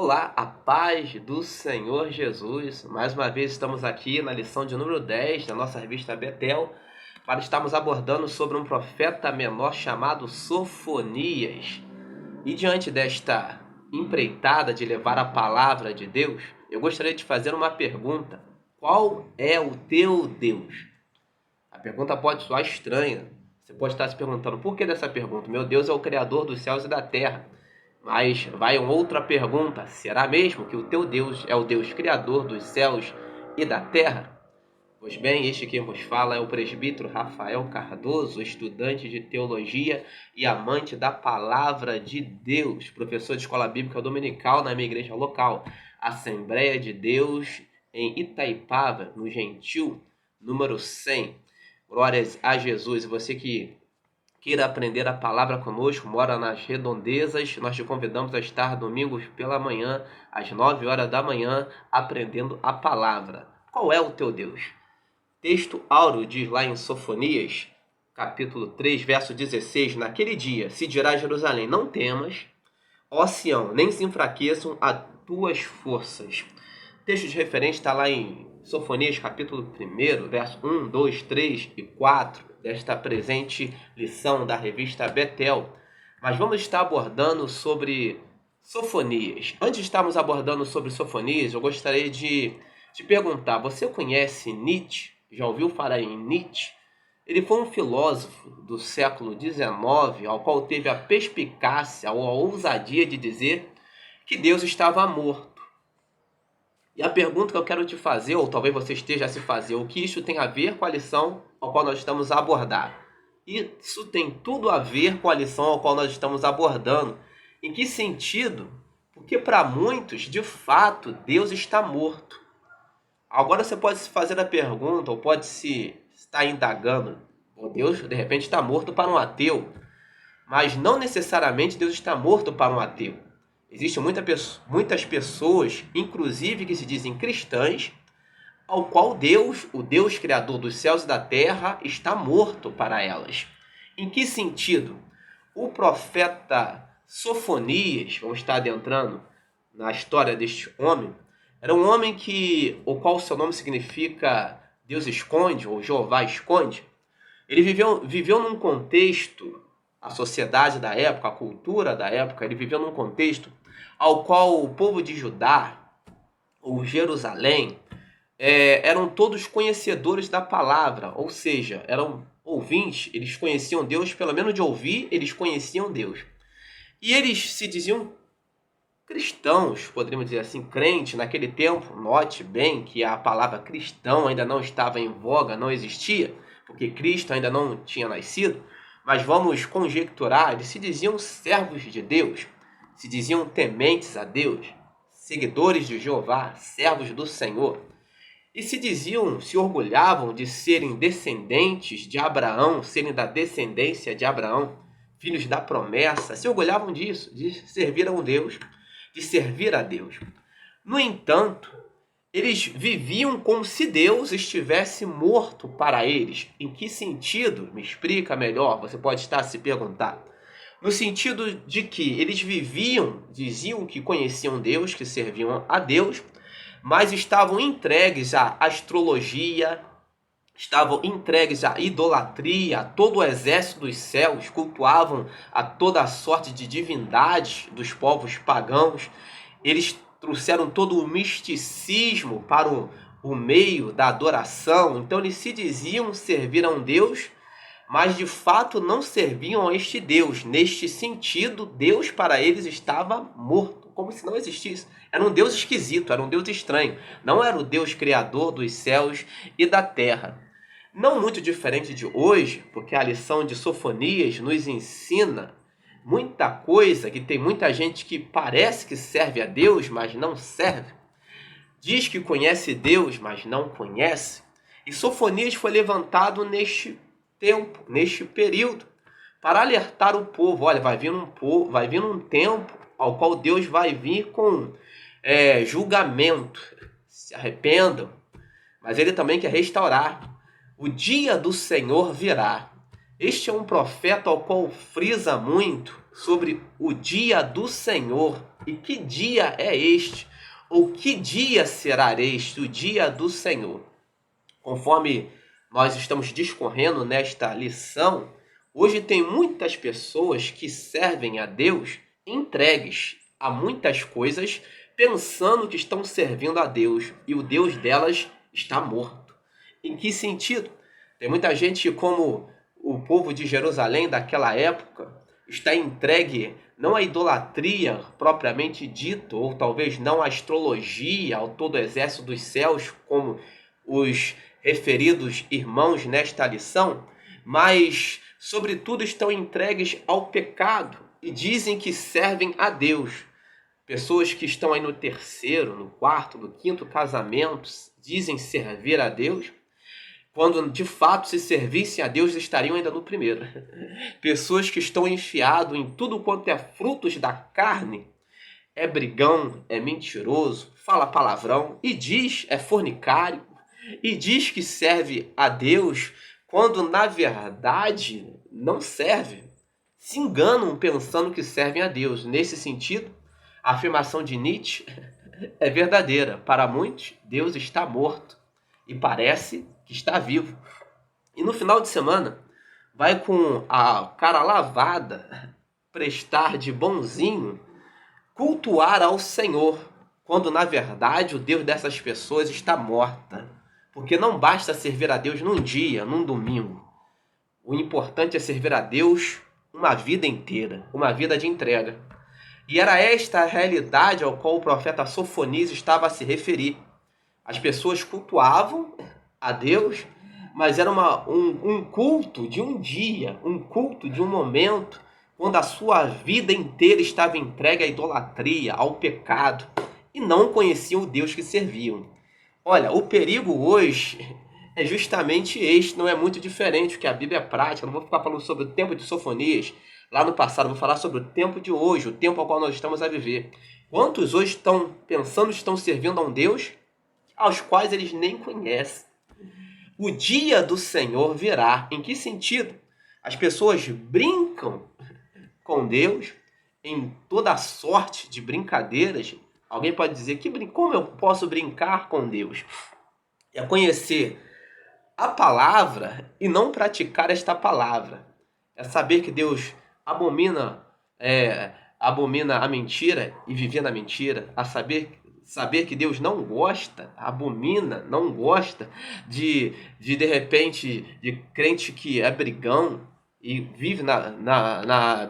Olá, a paz do Senhor Jesus. Mais uma vez estamos aqui na lição de número 10 da nossa revista Betel para estarmos abordando sobre um profeta menor chamado Sofonias. E diante desta empreitada de levar a palavra de Deus, eu gostaria de fazer uma pergunta. Qual é o teu Deus? A pergunta pode soar estranha. Você pode estar se perguntando, por que dessa pergunta? Meu Deus é o Criador dos céus e da terra. Mas vai uma outra pergunta, será mesmo que o teu Deus é o Deus Criador dos céus e da terra? Pois bem, este que vos fala é o presbítero Rafael Cardoso, estudante de teologia e amante da palavra de Deus, professor de escola bíblica dominical na minha igreja local, Assembleia de Deus em Itaipava, no Gentil, número 100. Glórias a Jesus. E você que queira aprender a palavra conosco, mora nas redondezas, nós te convidamos a estar domingos pela manhã, às 9 horas da manhã, aprendendo a palavra. Qual é o teu Deus? Texto áureo diz lá em Sofonias, capítulo 3, verso 16, naquele dia se dirá a Jerusalém, não temas, ó Sião, nem se enfraqueçam as tuas forças. O texto de referência está lá em Sofonias, capítulo 1, verso 1, 2, 3 e 4, desta presente lição da revista Betel. Mas vamos estar abordando sobre Sofonias. Antes de estarmos abordando sobre Sofonias, eu gostaria de te perguntar, você conhece Nietzsche? Já ouviu falar em Nietzsche? Ele foi um filósofo do século XIX, ao qual teve a perspicácia ou a ousadia de dizer que Deus estava morto. E a pergunta que eu quero te fazer, ou talvez você esteja a se fazer, o que isso tem a ver com a lição ao qual nós estamos a abordar? Isso tem tudo a ver com a lição ao qual nós estamos abordando. Em que sentido? Porque para muitos, de fato, Deus está morto. Agora você pode se fazer a pergunta, ou pode se estar indagando, Deus de repente está morto para um ateu. Mas não necessariamente Deus está morto para um ateu. Existem muitas pessoas, inclusive que se dizem cristãs, ao qual Deus, o Deus Criador dos céus e da terra, está morto para elas. Em que sentido? O profeta Sofonias, vamos estar adentrando na história deste homem, era um homem o qual seu nome significa Deus esconde, ou Jeová esconde. Ele viveu num contexto, a sociedade da época, a cultura da época, ele viveu num contexto ao qual o povo de Judá, ou Jerusalém, eram todos conhecedores da palavra, ou seja, eram ouvintes, eles conheciam Deus, pelo menos de ouvir, eles conheciam Deus. E eles se diziam cristãos, poderíamos dizer assim, crentes naquele tempo. Note bem que a palavra cristão ainda não estava em voga, não existia, porque Cristo ainda não tinha nascido, mas vamos conjecturar, eles se diziam servos de Deus, se diziam tementes a Deus, seguidores de Jeová, servos do Senhor, e se orgulhavam de serem descendentes de Abraão, serem da descendência de Abraão, filhos da promessa, se orgulhavam disso, de servir a um Deus, de servir a Deus. No entanto, eles viviam como se Deus estivesse morto para eles. Em que sentido? Me explica melhor, você pode estar a se perguntar. No sentido de que eles diziam que conheciam Deus, que serviam a Deus, mas estavam entregues à astrologia, estavam entregues à idolatria, a todo o exército dos céus, cultuavam a toda a sorte de divindades dos povos pagãos. Eles trouxeram todo o misticismo para o meio da adoração. Então eles se diziam servir a um Deus, mas de fato não serviam a este Deus. Neste sentido, Deus para eles estava morto, como se não existisse. Era um Deus esquisito, era um Deus estranho. Não era o Deus criador dos céus e da terra. Não muito diferente de hoje, porque a lição de Sofonias nos ensina muita coisa, que tem muita gente que parece que serve a Deus, mas não serve. Diz que conhece Deus, mas não conhece. E Sofonias foi levantado neste tempo, neste período, para alertar o povo. Olha, vai vir um tempo ao qual Deus vai vir com julgamento. Se arrependam. Mas ele também quer restaurar. O dia do Senhor virá. Este é um profeta ao qual frisa muito sobre o dia do Senhor. E que dia é este? Ou que dia será este, o dia do Senhor? Conforme nós estamos discorrendo nesta lição, hoje tem muitas pessoas que servem a Deus entregues a muitas coisas, pensando que estão servindo a Deus, e o Deus delas está morto. Em que sentido? Tem muita gente, como o povo de Jerusalém daquela época, está entregue não à idolatria propriamente dito, ou talvez não à astrologia, ao todo o exército dos céus, como os referidos irmãos nesta lição, mas, sobretudo, estão entregues ao pecado e dizem que servem a Deus. Pessoas que estão aí no terceiro, no quarto, no quinto casamento, dizem servir a Deus, quando de fato se servissem a Deus estariam ainda no primeiro. Pessoas que estão enfiadas em tudo quanto é frutos da carne, é brigão, é mentiroso, fala palavrão e diz é fornicário, e diz que serve a Deus, quando na verdade não serve. Se enganam pensando que servem a Deus. Nesse sentido, a afirmação de Nietzsche é verdadeira. Para muitos, Deus está morto e parece que está vivo. E no final de semana, vai com a cara lavada, prestar de bonzinho, cultuar ao Senhor, quando na verdade o Deus dessas pessoas está morta. Porque não basta servir a Deus num dia, num domingo. O importante é servir a Deus uma vida inteira, uma vida de entrega. E era esta a realidade ao qual o profeta Sofonias estava a se referir. As pessoas cultuavam a Deus, mas era um culto de um dia, um culto de um momento, quando a sua vida inteira estava entregue à idolatria, ao pecado, e não conheciam o Deus que serviam. Olha, o perigo hoje é justamente este, não é muito diferente, porque a Bíblia é prática. Não vou ficar falando sobre o tempo de Sofonias lá no passado, vou falar sobre o tempo de hoje, o tempo ao qual nós estamos a viver. Quantos hoje estão pensando, estão servindo a um Deus aos quais eles nem conhecem? O dia do Senhor virá. Em que sentido? As pessoas brincam com Deus em toda sorte de brincadeiras. Alguém pode dizer, como eu posso brincar com Deus? É conhecer a palavra e não praticar esta palavra. É saber que Deus abomina a mentira e viver na mentira. A saber que Deus não gosta, abomina, não gosta de repente, de crente que é brigão e vive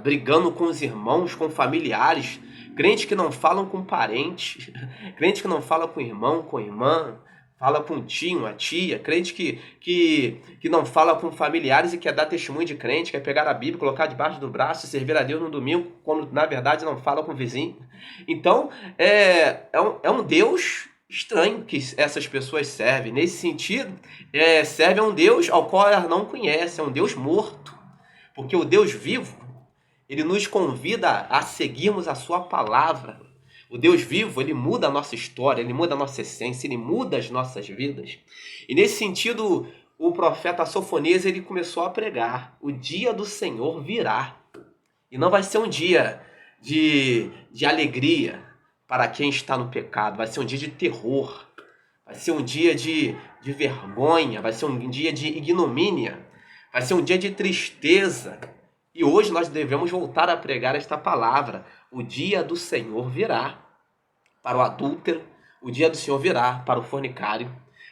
brigando com os irmãos, com familiares, crente que não falam com parentes, crente que não fala com irmão, com irmã, fala com tio, a tia, crente que não fala com familiares e quer dar testemunho de crente, quer pegar a Bíblia, colocar debaixo do braço e servir a Deus no domingo, quando na verdade não fala com o vizinho. Então, é um Deus estranho que essas pessoas servem. Nesse sentido, serve a um Deus ao qual elas não conhecem, é um Deus morto. Porque o Deus vivo, ele nos convida a seguirmos a sua palavra. O Deus vivo, ele muda a nossa história, ele muda a nossa essência, ele muda as nossas vidas. E nesse sentido, o profeta Sofonias, ele começou a pregar: o dia do Senhor virá. E não vai ser um dia de alegria para quem está no pecado, vai ser um dia de terror, vai ser um dia de vergonha, vai ser um dia de ignomínia, vai ser um dia de tristeza. E hoje nós devemos voltar a pregar esta palavra. O dia do Senhor virá para o adúltero, o dia do Senhor virá para o fornicário,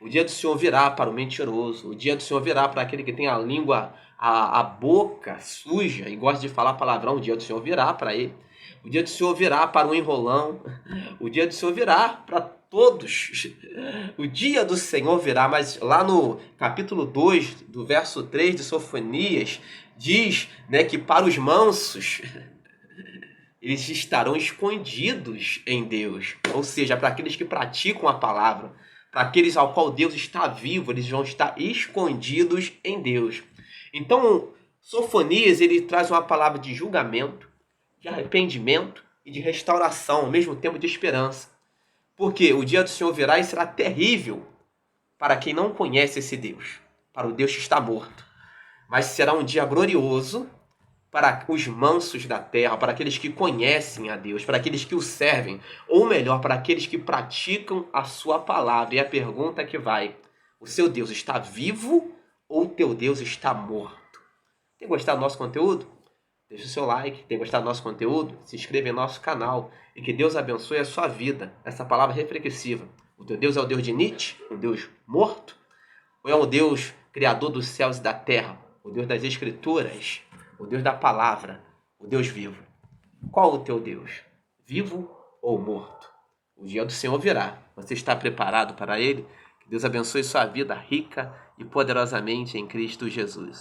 o dia do Senhor virá para o mentiroso, o dia do Senhor virá para aquele que tem a língua, a boca suja e gosta de falar palavrão, o dia do Senhor virá para ele. O dia do Senhor virá para o enrolão, o dia do Senhor virá para todos. O dia do Senhor virá, mas lá no capítulo 2, do verso 3 de Sofonias, diz, que para os mansos, eles estarão escondidos em Deus. Ou seja, para aqueles que praticam a palavra, para aqueles ao qual Deus está vivo, eles vão estar escondidos em Deus. Então, Sofonias, ele traz uma palavra de julgamento, de arrependimento e de restauração, ao mesmo tempo de esperança. Porque o dia do Senhor virá e será terrível para quem não conhece esse Deus, para o Deus que está morto. Mas será um dia glorioso para os mansos da terra, para aqueles que conhecem a Deus, para aqueles que o servem, ou melhor, para aqueles que praticam a sua palavra. E a pergunta que vai: o seu Deus está vivo ou o teu Deus está morto? Tem gostado do nosso conteúdo? Deixa o seu like. Tem gostado do nosso conteúdo? Se inscreva em nosso canal. E que Deus abençoe a sua vida. Essa palavra reflexiva. O teu Deus é o Deus de Nietzsche? Um Deus morto? Ou é um Deus criador dos céus e da terra? O Deus das Escrituras? O Deus da palavra? O Deus vivo? Qual o teu Deus? Vivo ou morto? O dia do Senhor virá. Você está preparado para ele? Que Deus abençoe sua vida rica e poderosamente em Cristo Jesus.